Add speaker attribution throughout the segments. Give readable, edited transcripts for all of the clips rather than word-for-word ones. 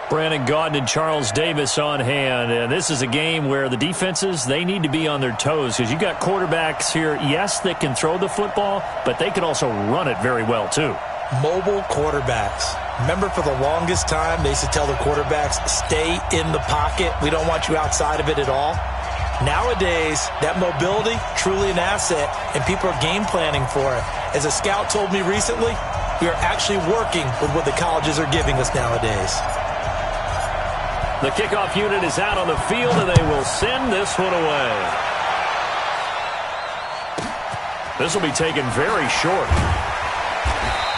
Speaker 1: Brandon Gaudin and Charles Davis on hand. And this is a game where the defenses, they need to be on their toes because you've got quarterbacks here, yes, that can throw the football, but they can also run it very well too.
Speaker 2: Mobile quarterbacks. Remember, for the longest time, they used to tell the quarterbacks, stay in the pocket. We don't want you outside of it at all. Nowadays, that mobility, truly an asset, and people are game planning for it. As a scout told me recently, we are actually working with what the colleges are giving us nowadays.
Speaker 1: The kickoff unit is out on the field, and they will send this one away. This will be taken very short.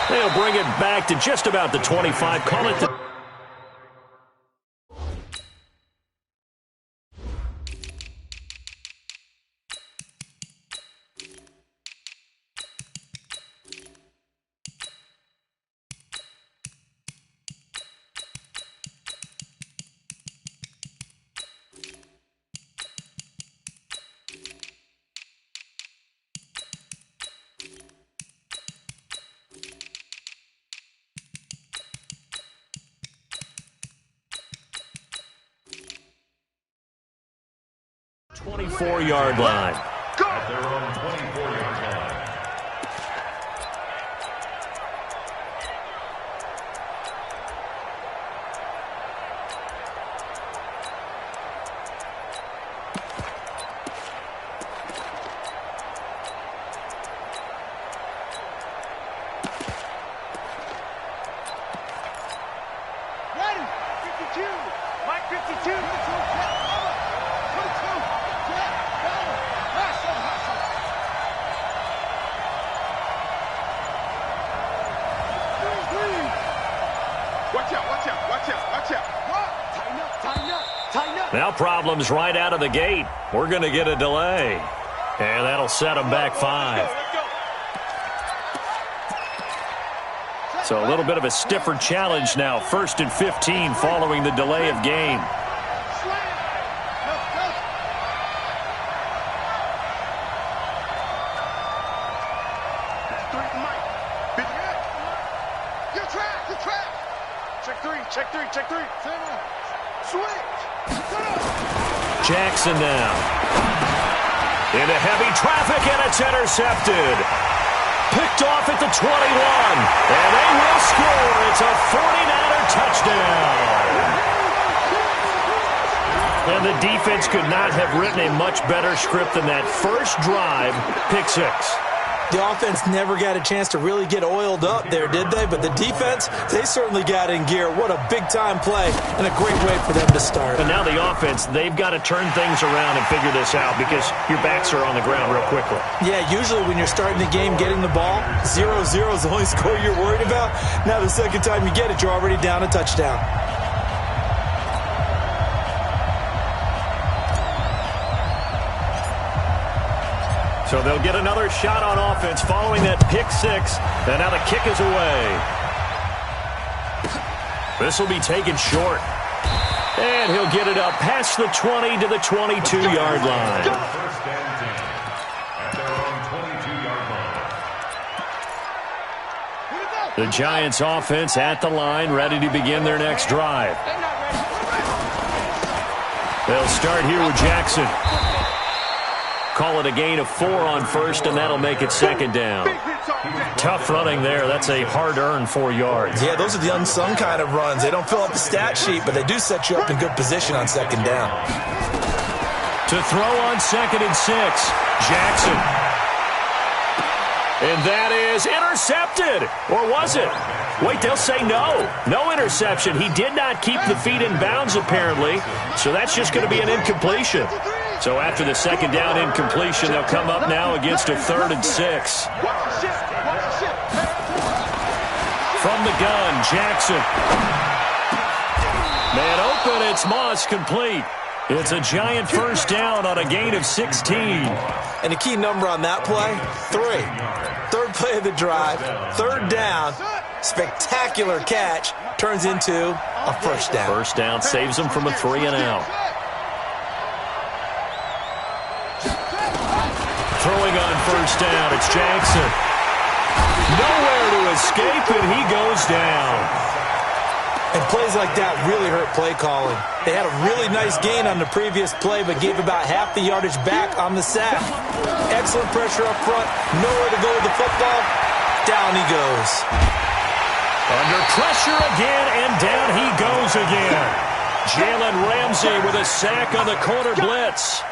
Speaker 1: They'll bring it back to just about the 25. Call it the... ...24-yard line.
Speaker 3: Go! At their own 24-yard line.
Speaker 4: Ready! 52! Mike 52!
Speaker 1: Now problems right out of the gate. We're going to get a delay. And that'll set them back 5. So a little bit of a stiffer challenge now. 1st and 15 following the delay of game. Jackson now. Into heavy traffic, and it's intercepted. Picked off at the 21. And they will score. It's a 49er touchdown. And the defense could not have written a much better script than that first drive, pick 6.
Speaker 2: The offense never got a chance to really get oiled up there, did they? But the defense, they certainly got in gear. What a big-time play and a great way for them to start.
Speaker 1: But now the offense, they've got to turn things around and figure this out because your backs are on the ground real quickly.
Speaker 2: Yeah, usually when you're starting the game getting the ball, 0-0 is the only score you're worried about. Now the second time you get it, you're already down a touchdown.
Speaker 1: So they'll get another shot on offense following that pick 6. And now the kick is away. This will be taken short. And he'll get it up past the 20 to the 22-yard line.
Speaker 3: First and 10 at their own 22-yard line.
Speaker 1: The Giants offense at the line, ready to begin their next drive. They'll start here with Jackson. Call it a gain of 4 on first, and that'll make it 2nd down. Tough running there. That's a hard-earned 4 yards.
Speaker 2: Yeah, those are the unsung kind of runs. They don't fill up the stat sheet, but they do set you up in good position on 2nd down.
Speaker 1: To throw on 2nd and 6, Jackson. And that is intercepted. Or was it? Wait, they'll say no. No interception. He did not keep the feet in bounds, apparently. So that's just going to be an incompletion. So after the 2nd down incompletion, they'll come up now against a 3rd and 6. From the gun, Jackson. Man open, it's Moss, complete. It's a Giant first down on a gain of 16.
Speaker 2: And the key number on that play, 3. 3rd play of the drive, 3rd down, spectacular catch, turns into a first down.
Speaker 1: First down saves them from a 3 and out. Throwing on first down, it's Jackson. Nowhere to escape, and he goes down.
Speaker 2: And plays like that really hurt play calling. They had a really nice gain on the previous play, but gave about half the yardage back on the sack. Excellent pressure up front. Nowhere to go with the football. Down he goes.
Speaker 1: Under pressure again, and down he goes again. Jalen Ramsey with a sack on the corner blitz.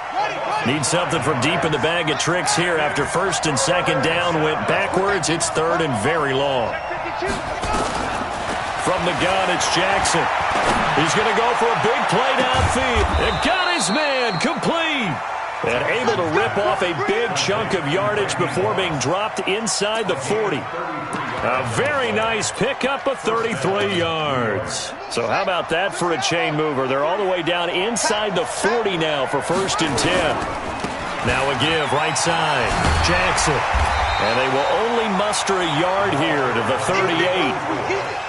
Speaker 1: Needs something from deep in the bag of tricks here after first and second down went backwards. It's third and very long. From the gun, it's Jackson. He's going to go for a big play downfield. And got his man complete. And able to rip off a big chunk of yardage before being dropped inside the 40. A very nice pickup of 33 yards. So how about that for a chain mover? They're all the way down inside the 40 now for first and 10. Now a give right side. Jackson. And they will only muster a yard here to the 38.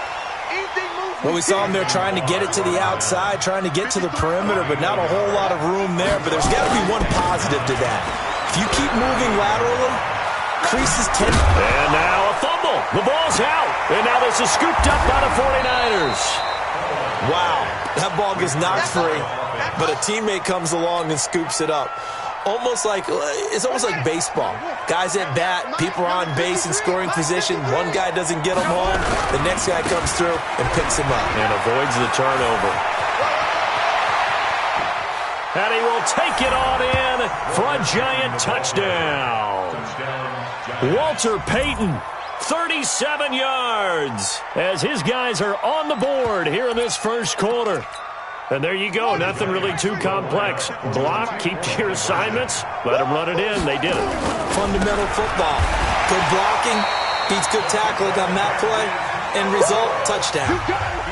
Speaker 2: Well, we saw him there trying to get it to the outside, trying to get to the perimeter, but not a whole lot of room there. But there's got to be one positive to that. If you keep moving laterally, creases tend.
Speaker 1: And now a fumble. The ball's out. And now this is scooped up by the 49ers.
Speaker 2: Wow, that ball gets knocked free, but a teammate comes along and scoops it up. It's almost like baseball. Guys at bat, people are on base in scoring position. One guy doesn't get them home. The next guy comes through and picks him up.
Speaker 1: And avoids the turnover. And he will take it on in for a giant touchdown. Walter Payton, 37 yards, as his guys are on the board here in this first quarter. And there you go. Nothing really too complex. Block, keep to your assignments, let them run it in. They did it.
Speaker 2: Fundamental football. Good blocking, beats good tackling on that play, and result, touchdown.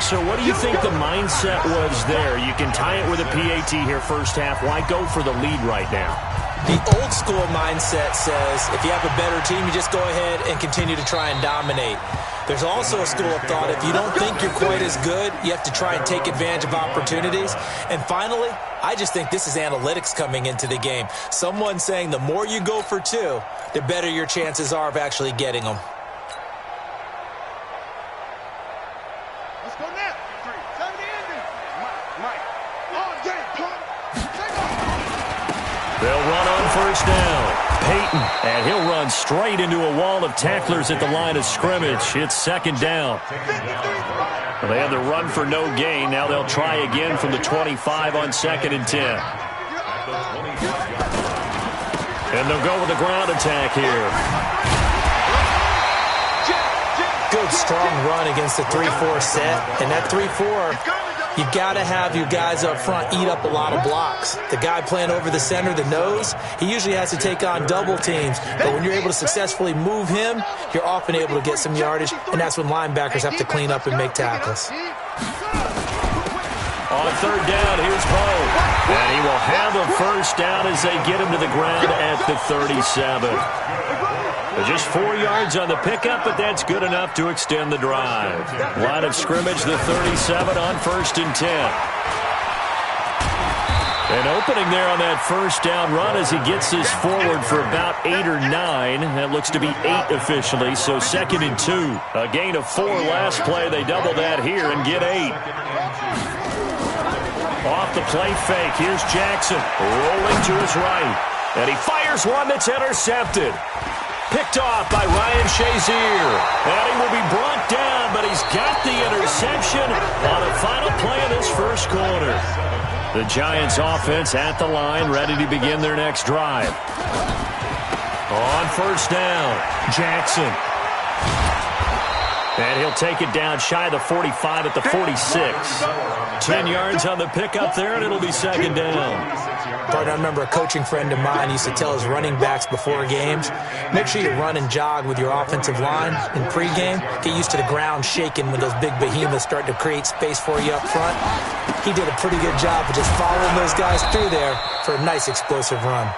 Speaker 1: So what do you think the mindset was there? You can tie it with a PAT here first half. Why go for the lead right now?
Speaker 2: The old school mindset says if you have a better team, you just go ahead and continue to try and dominate. There's also a school of thought, if you don't think you're quite as good, you have to try and take advantage of opportunities. And finally, I just think this is analytics coming into the game. Someone saying the more you go for two, the better your chances are of actually getting them.
Speaker 4: Let's go now. 3, 7 ending. Mike. On game, pump.
Speaker 1: They'll run on first down. Payton, and he'll run straight into a wall of tacklers at the line of scrimmage. It's second down. Well, they had the run for no gain. Now they'll try again from the 25 on second and 10. And they'll go with the ground attack here.
Speaker 2: Good, strong run against the 3-4 set. And that 3-4... you got to have your guys up front eat up a lot of blocks. The guy playing over the center, the nose, he usually has to take on double teams. But when you're able to successfully move him, you're often able to get some yardage, and that's when linebackers have to clean up and make tackles.
Speaker 1: On third down, here's Bo. And he will have a first down as they get him to the ground at the 37. Just 4 yards on the pickup, but that's good enough to extend the drive. Line of scrimmage, the 37 on first and 10. An opening there on that first down run as he gets this forward for about 8 or 9. That looks to be 8 officially, so second and 2. A gain of 4 last play. They double that here and get 8. Off the play fake, here's Jackson rolling to his right. And he fires one that's intercepted. Picked off by Ryan Shazier. And he will be brought down, but he's got the interception on the final play of this first quarter. The Giants offense at the line, ready to begin their next drive. On first down, Jackson. And he'll take it down shy of the 45 at the 46. 10 yards on the pickup there, and it'll be second down.
Speaker 2: Partner, I remember a coaching friend of mine used to tell his running backs before games, make sure you run and jog with your offensive line in pregame. Get used to the ground shaking when those big behemoths start to create space for you up front. He did a pretty good job of just following those guys through there for a nice explosive run.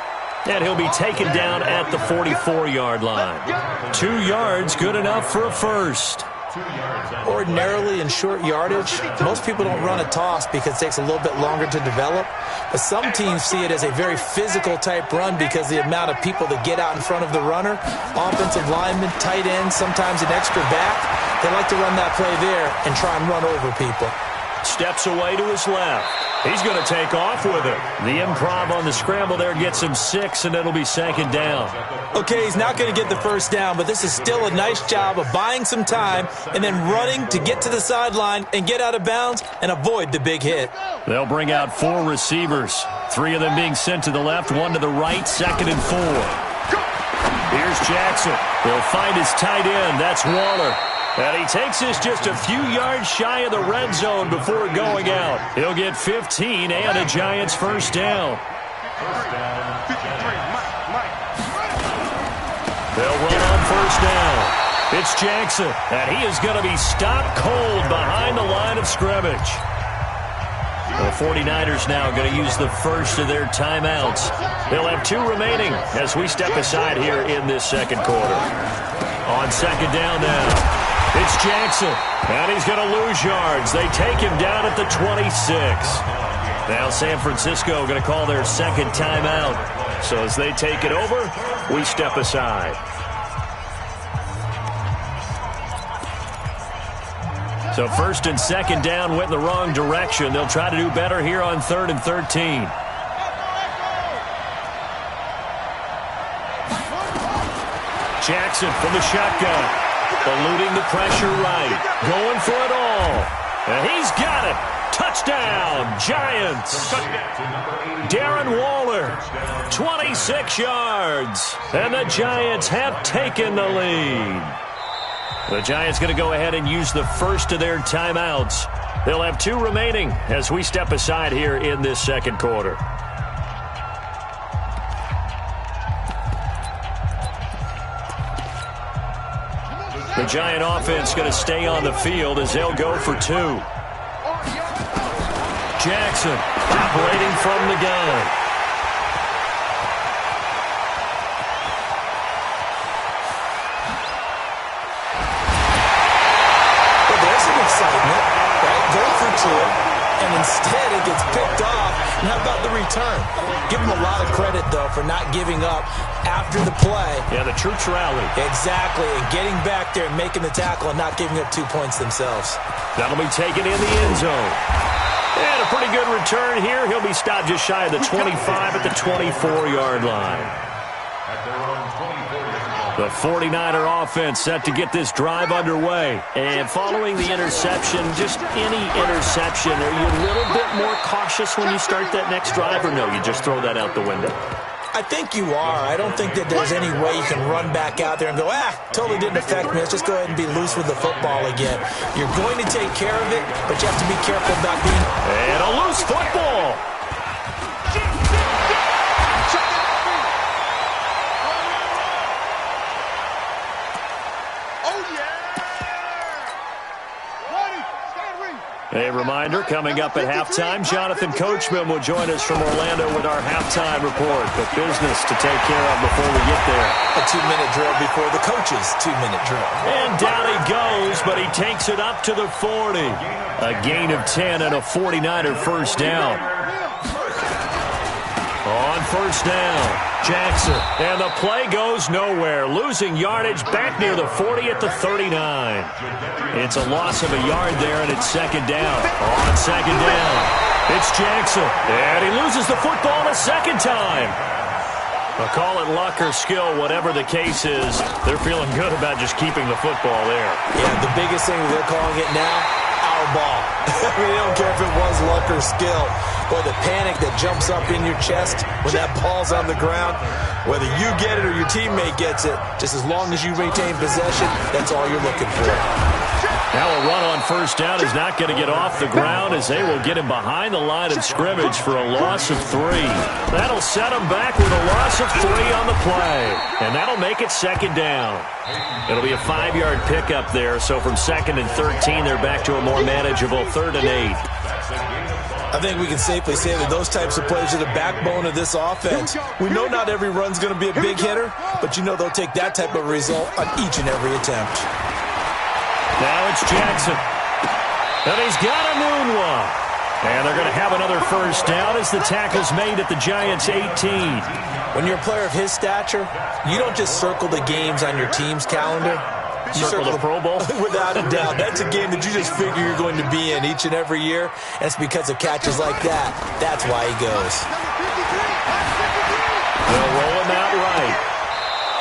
Speaker 1: And he'll be taken down at the 44-yard line. 2 yards, good enough for a first.
Speaker 2: Ordinarily in short yardage, most people don't run a toss because it takes a little bit longer to develop. But some teams see it as a very physical type run because the amount of people that get out in front of the runner, offensive linemen, tight ends, sometimes an extra back, they like to run that play there and try and run over people.
Speaker 1: Steps away to his left. He's going to take off with it. The improv on the scramble there gets him 6, and it'll be second down.
Speaker 2: Okay, he's not going to get the first down, but this is still a nice job of buying some time and then running to get to the sideline and get out of bounds and avoid the big hit.
Speaker 1: They'll bring out 4 receivers, 3 of them being sent to the left, 1 to the right, 2nd and 4. Here's Jackson. He'll find his tight end. That's Waller. And he takes this just a few yards shy of the red zone before going out. He'll get 15 and a Giants first down. They'll run on first down. It's Jackson, and he is going to be stopped cold behind the line of scrimmage. The 49ers now going to use the first of their timeouts. They'll have 2 remaining as we step aside here in this second quarter. On second down now. It's Jackson, and he's going to lose yards. They take him down at the 26. Now San Francisco going to call their second timeout. So as they take it over, we step aside. So first and second down went in the wrong direction. They'll try to do better here on 3rd and 13. Jackson from the shotgun. Eluding the pressure right. Going for it all. And he's got it. Touchdown, Giants. Darren Waller, 26 yards. And the Giants have taken the lead. The Giants going to go ahead and use the first of their timeouts. They'll have 2 remaining as we step aside here in this second quarter. The Giant offense going to stay on the field as they'll go for 2. Jackson operating from the gun.
Speaker 2: Well, there's some excitement, right? Go for 2. And instead it gets picked off. And how about the return? Give him a lot of credit, though, for not giving up after the play.
Speaker 1: Yeah, the troops rally.
Speaker 2: Exactly, and getting back there and making the tackle and not giving up 2 points themselves.
Speaker 1: That'll be taken in the end zone. And a pretty good return here. He'll be stopped just shy of the 25 at the 24-yard line. The 49er offense set to get this drive underway. And following the interception, just any interception, are you a little bit more cautious when you start that next drive, or no, you just throw that out the window?
Speaker 2: I think you are. I don't think that there's any way you can run back out there and go, totally didn't affect me. Let's just go ahead and be loose with the football again. You're going to take care of it, but you have to be careful about being...
Speaker 1: And a loose football. A reminder, coming up at halftime, Jonathan Coachman will join us from Orlando with our halftime report. But business to take care of before we get there.
Speaker 2: A 2-minute drill before the coach's 2-minute drill.
Speaker 1: And down he goes, but he takes it up to the 40. A gain of 10 and a 49er first down. On first down, Jackson. And the play goes nowhere. Losing yardage back near the 40 at the 39. It's a loss of a yard there, and it's second down. On second down, it's Jackson. And he loses the football a second time. I'll call it luck or skill, whatever the case is. They're feeling good about just keeping the football there.
Speaker 2: Yeah, the biggest thing they're calling it now, our ball. They don't care if it was luck or skill. Or the panic that jumps up in your chest when that ball's on the ground. Whether you get it or your teammate gets it, just as long as you retain possession, that's all you're looking for.
Speaker 1: Now a run on first down is not going to get off the ground as they will get him behind the line of scrimmage for a loss of 3. That'll set him back with a loss of 3 on the play. And that'll make it second down. It'll be a 5-yard pickup there, so from 2nd and 13, they're back to a more manageable 3rd and 8.
Speaker 2: I think we can safely say that those types of plays are the backbone of this offense. We know not every run's going to be a big hitter, but you know they'll take that type of result on each and every attempt.
Speaker 1: Now it's Jackson. And he's got a noon one. And they're going to have another first down as the tackle's made at the Giants' 18.
Speaker 2: When you're a player of his stature, you don't just circle the games on your team's calendar. You
Speaker 1: circle the Pro Bowl?
Speaker 2: Without a doubt. That's a game that you just figure you're going to be in each and every year. And it's because of catches like that. That's why he goes.
Speaker 1: They'll roll him out right.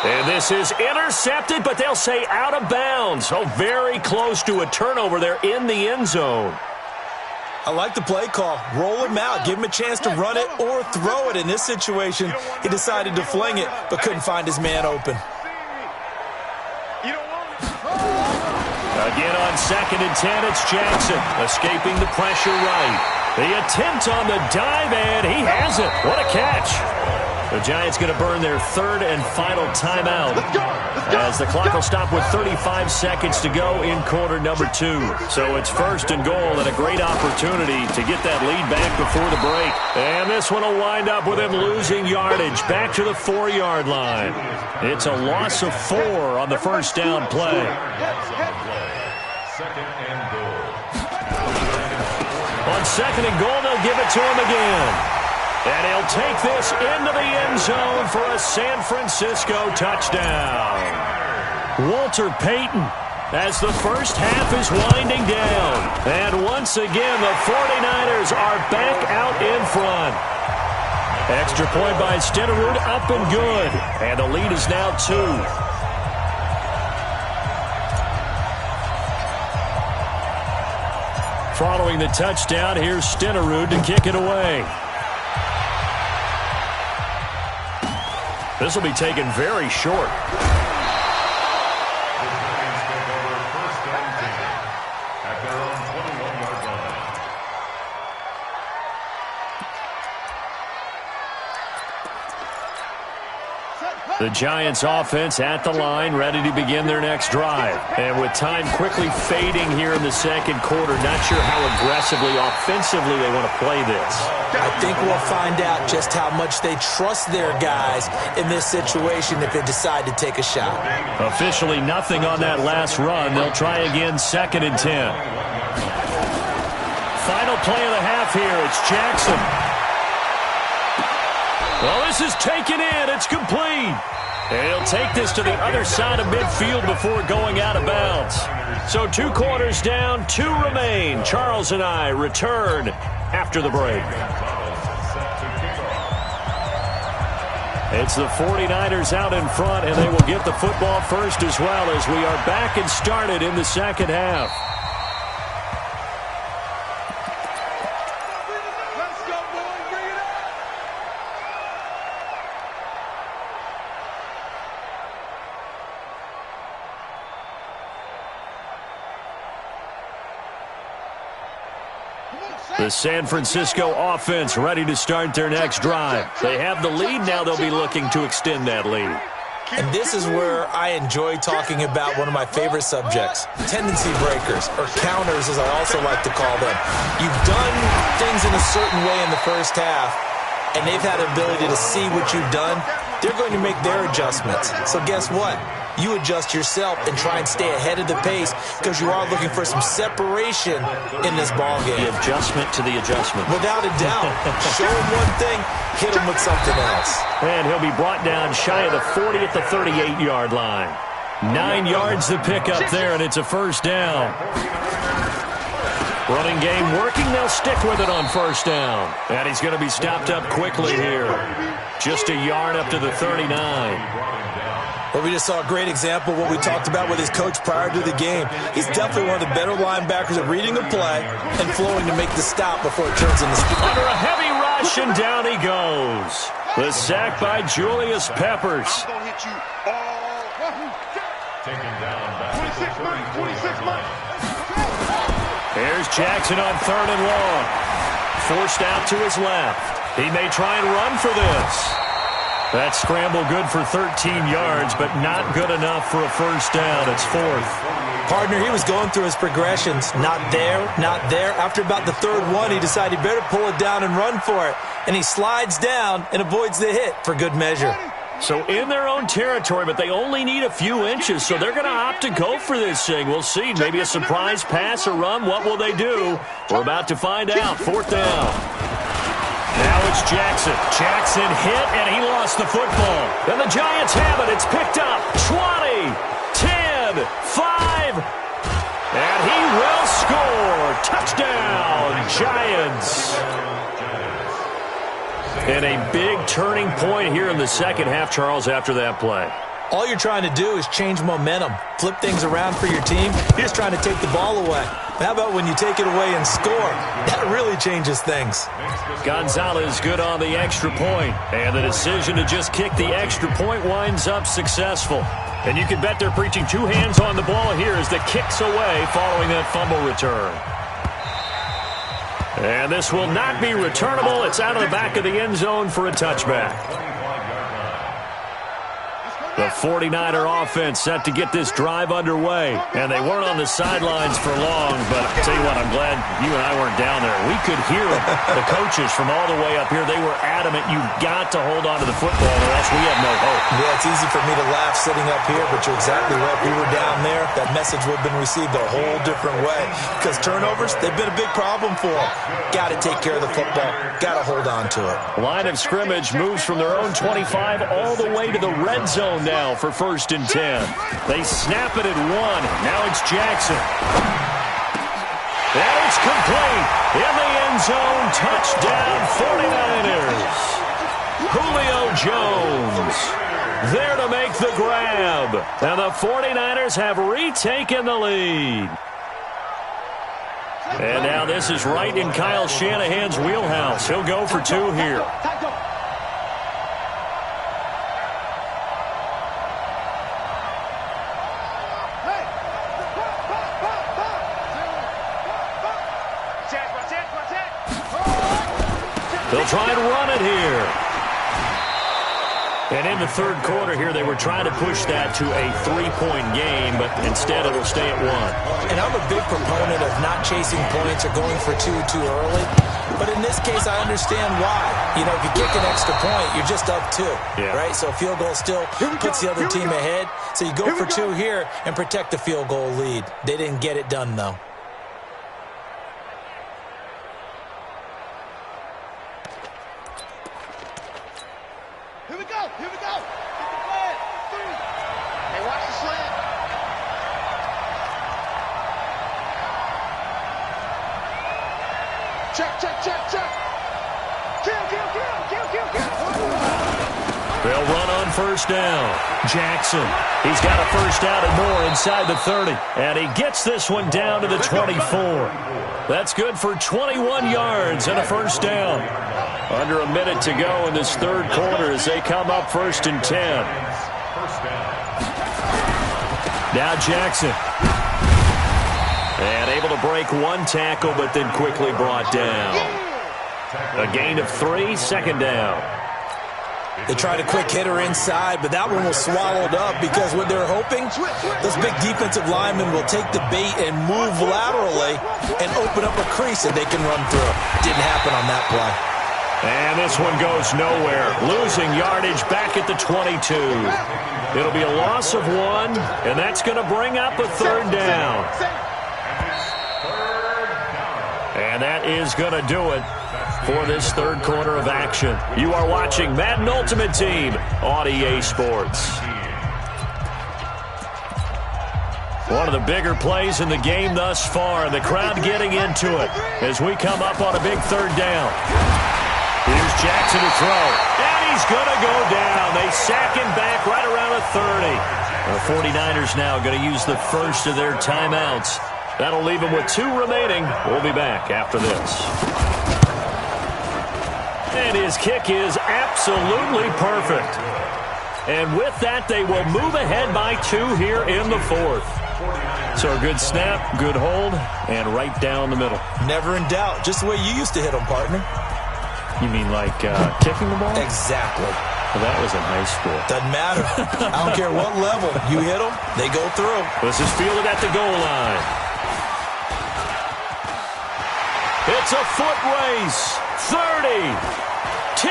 Speaker 1: And this is intercepted, but they'll say out of bounds. Oh, very close to a turnover there in the end zone.
Speaker 2: I like the play call. Roll him out. Give him a chance to run it or throw it. In this situation, he decided to fling it, but couldn't find his man open.
Speaker 1: Again on 2nd and 10, it's Jackson escaping the pressure right. The attempt on the dive, and he has it. What a catch. The Giants going to burn their 3rd and final timeout as the clock will stop with 35 seconds to go in quarter number 2. So it's 1st and goal and a great opportunity to get that lead back before the break. And this one will wind up with him losing yardage back to the 4-yard line. It's a loss of 4 on the first down play.
Speaker 3: 2nd and goal.
Speaker 1: On 2nd and goal, they'll give it to him again. And he'll take this into the end zone for a San Francisco touchdown. Walter Payton as the first half is winding down. And once again, the 49ers are back out in front. Extra point by Stenerud, up and good. And the lead is now 2. Following the touchdown, here's Stenerud to kick it away. This will be taken very short.
Speaker 3: The Giants take over 1st and 10 at their own 21-yard line.
Speaker 1: The Giants offense at the line, ready to begin their next drive. And with time quickly fading here in the 2nd quarter, not sure how aggressively, offensively they want to play this.
Speaker 2: I think we'll find out just how much they trust their guys in this situation if they decide to take a shot.
Speaker 1: Officially nothing on that last run. They'll try again 2nd and 10. Final play of the half here. It's Jackson. Well, this is taken in. It's complete. And he'll take this to the other side of midfield before going out of bounds. So 2 quarters down, 2 remain. Charles and I return after the break. It's the 49ers out in front, and they will get the football first as well as we are back and started in the 2nd half. The San Francisco offense ready to start their next drive. They have the lead now. They'll be looking to extend that lead.
Speaker 2: And this is where I enjoy talking about one of my favorite subjects, tendency breakers, or counters as I also like to call them. You've done things in a certain way in the first half, and they've had an ability to see what you've done. They're going to make their adjustments. So guess what? You adjust yourself and try and stay ahead of the pace because you are looking for some separation in this ball game.
Speaker 1: The adjustment to the adjustment.
Speaker 2: Without a doubt. Show him one thing, hit him with something else.
Speaker 1: And he'll be brought down shy of the 40 at the 38-yard line. 9 yards to pick up there, and it's a first down. Running game working. They'll stick with it on first down. And he's going to be stopped up quickly here. Just a yard up to the 39.
Speaker 2: Well, we just saw a great example of what we talked about with his coach prior to the game. He's definitely one of the better linebackers at reading a play and flowing to make the stop before it turns into speed.
Speaker 1: Under a heavy rush, and down he goes. The sack by Julius Peppers.
Speaker 4: I'm going to hit you all.
Speaker 3: Taken down back at the 34-yard line.
Speaker 1: Here's Jackson on 3rd and long. Forced out to his left. He may try and run for this. That scramble good for 13 yards, but not good enough for a first down. It's 4th.
Speaker 2: Partner, he was going through his progressions. Not there, not there. After about the 3rd one, he decided he better pull it down and run for it. And he slides down and avoids the hit for good measure.
Speaker 1: So in their own territory, but they only need a few inches, so they're going to opt to go for this thing. We'll see. Maybe a surprise pass or run. What will they do? We're about to find out. 4th down. Now it's Jackson. Jackson hit, and he lost the football. And the Giants have it. It's picked up. 20, 10, 5. And he will score. Touchdown, Giants. And a big turning point here in the second half, Charles, after that play.
Speaker 2: All you're trying to do is change momentum, flip things around for your team. You're just trying to take the ball away. How about when you take it away and score? That really changes things.
Speaker 1: Gonzalez good on the extra point. And the decision to just kick the extra point winds up successful. And you can bet they're preaching 2 hands on the ball here as the kick's away following that fumble return. And this will not be returnable. It's out of the back of the end zone for a touchback. The 49er offense set to get this drive underway. And they weren't on the sidelines for long, but I'll tell you what, I'm glad you and I weren't down there. We could hear them. The coaches from all the way up here, they were adamant, you've got to hold on to the football or else we have no hope.
Speaker 2: Yeah, it's easy for me to laugh sitting up here, but you're exactly right. We were down there. That message would have been received a whole different way. Because turnovers, they've been a big problem for them. Got to take care of the football. Got to hold on to it.
Speaker 1: Line of scrimmage moves from their own 25 all the way to the red zone now for 1st and 10. They snap it at 1. Now it's Jackson. And it's complete. In the end zone. Touchdown 49ers. Julio Jones there to make the grab. And the 49ers have retaken the lead. And now this is right in Kyle Shanahan's wheelhouse. He'll go for 2 here. They'll try and run it here. And in the 3rd quarter here, they were trying to push that to a 3-point game, but instead it'll stay at 1.
Speaker 2: And I'm a big proponent of not chasing points or going for 2 too early. But in this case, I understand why. You know, if you kick an extra point, you're just up 2, right? So a field goal still puts the other team ahead. So you go for 2 here and protect the field goal lead. They didn't get it done, though.
Speaker 4: Here we go. Hey, watch the slant. Check. Kill.
Speaker 1: They'll run on 1st down. Jackson, he's got a 1st down and more inside the 30. And he gets this one down to the 24. That's good for 21 yards and a 1st down. Under a minute to go in this 3rd quarter as they come up 1st and 10. Now Jackson. And able to break 1 tackle, but then quickly brought down. A gain of 3, 2nd down.
Speaker 2: They tried a quick hitter inside, but that one was swallowed up because what they're hoping, those big defensive linemen will take the bait and move laterally and open up a crease that they can run through. Didn't happen on that play.
Speaker 1: And this one goes nowhere. Losing yardage back at the 22. It'll be a loss of 1, and that's going to bring up a 3rd down. And that is going to do it for this 3rd quarter of action. You are watching Madden Ultimate Team on EA Sports. One of the bigger plays in the game thus far, and the crowd getting into it as we come up on a big 3rd down. Here's Jackson to throw, and he's going to go down. They sack him back right around the 30. The 49ers now going to use the first of their timeouts. That'll leave them with 2 remaining. We'll be back after this. And his kick is absolutely perfect. And with that, they will move ahead by 2 here in the 4th. So a good snap, good hold, and right down the middle.
Speaker 2: Never in doubt. Just the way you used to hit them, partner.
Speaker 1: You mean like kicking the ball?
Speaker 2: Exactly.
Speaker 1: Well, that was in high school.
Speaker 2: Doesn't matter. I don't care what level. You hit them, they go through.
Speaker 1: This is fielded at the goal line. It's a foot race. 30, 10,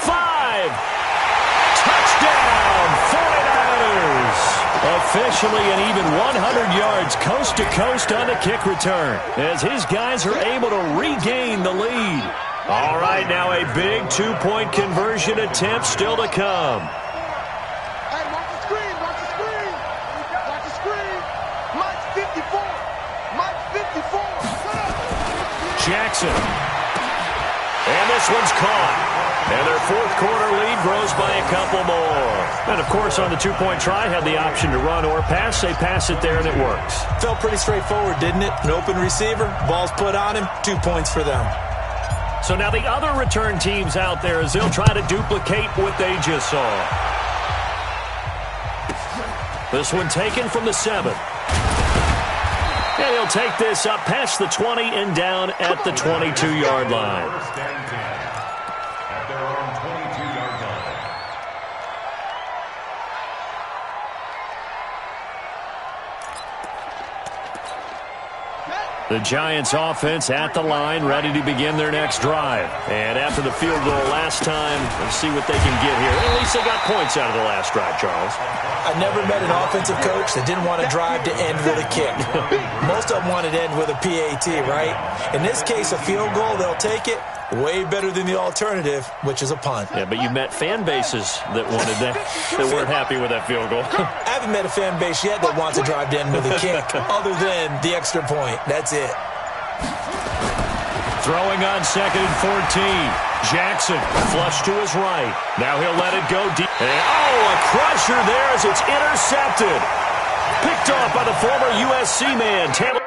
Speaker 1: 5. Touchdown, 49ers! Officially an even 100 yards coast to coast on the kick return as his guys are able to regain the lead. All right, now a big two-point conversion attempt still to come.
Speaker 4: Hey, watch the screen, watch the screen. Watch the screen. Mike's 54. Mike's 54.
Speaker 1: Jackson. And this one's caught. And their fourth quarter lead grows by a couple more. And, of course, on the two-point try, had the option to run or pass. They pass it there, and it works.
Speaker 2: Felt pretty straightforward, didn't it? An open receiver, ball's put on him, 2 points for them.
Speaker 1: So now the other return teams out there as they'll try to duplicate what they just saw. This one taken from the 7. And he'll take this up past the 20 and down at the 22-yard line.
Speaker 3: First and 10 at their own 22-yard line.
Speaker 1: The Giants offense at the line, ready to begin their next drive. And after the field goal last time, let's see what they can get here. At least they got points out of the last drive, Charles.
Speaker 2: I never met an offensive coach that didn't want to drive to end with a kick. Most of them wanted to end with a PAT, right? In this case, a field goal, they'll take it. Way better than the alternative, which is a punt.
Speaker 1: Yeah, but you met fan bases that wanted that, that weren't happy with that field goal.
Speaker 2: I haven't met a fan base yet that wants to drive to end with a kick, other than the extra point. That's it.
Speaker 1: Throwing on 2nd and 14. Jackson flush to his right. Now he'll let it go deep. And, a crusher there as it's intercepted. Picked off by the former USC man, Taylor.